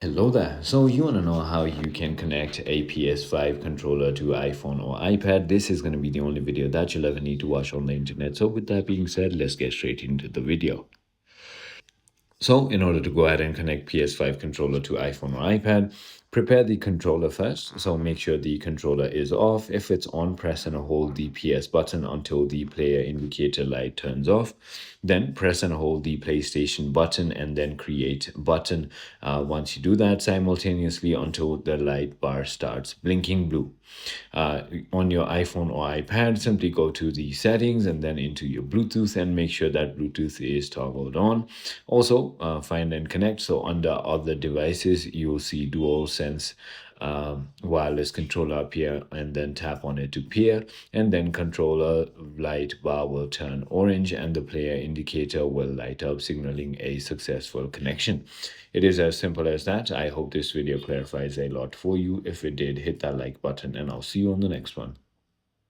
Hello there. So you want to know how you can connect a PS5 controller to iPhone or iPad? This is going to be the only video that you'll ever need to watch on the internet. So with that being said, let's get straight into the video. So in order to go ahead and connect PS5 controller to iPhone or iPad, prepare the controller first. So make sure the controller is off. If it's on, press and hold the PS button until the player indicator light turns off. Then press and hold the PlayStation button and then create button. Once you do that simultaneously until the light bar starts blinking blue. On your iPhone or iPad, simply go to the settings and then into your Bluetooth and make sure that Bluetooth is toggled on. Also, find and connect. So under other devices, you'll see DualSense wireless controller up here, and then tap on it to pair, and then controller light bar will turn orange and the player indicator will light up, signaling a successful connection. It is as simple as that. I hope this video clarifies a lot for you. If it did, hit that like button and I'll see you on the next one.